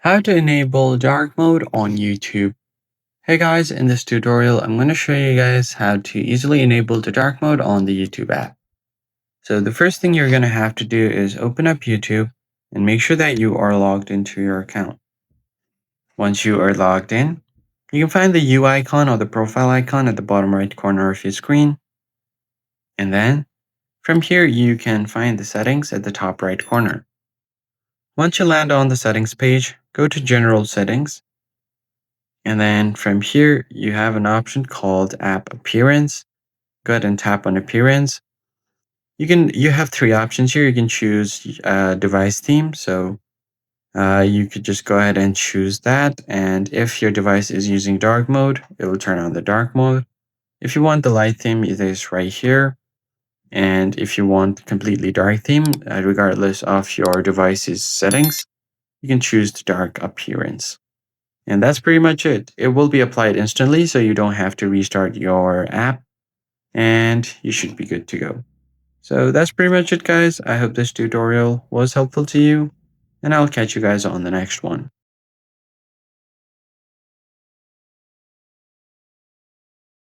How to enable dark mode on YouTube. Hey guys, in this tutorial, I'm going to show you guys how to easily enable the dark mode on the YouTube app. So the first thing you're going to have to do is open up YouTube and make sure that you are logged into your account. Once you are logged in, you can find the U icon or the profile icon at the bottom right corner of your screen. And then from here, you can find the settings at the top right corner. Once you land on the settings page, go to General Settings. And then from here, you have an option called App Appearance. Go ahead and tap on Appearance. You have three options here. You can choose device theme. So you could just go ahead and choose that. And if your device is using dark mode, it will turn on the dark mode. If you want the light theme, it is right here. And if you want completely dark theme, regardless of your device's settings, you can choose the dark appearance. And that's pretty much it. It will be applied instantly, so you don't have to restart your app, and you should be good to go. So that's pretty much it, guys. I hope this tutorial was helpful to you, and I'll catch you guys on the next one.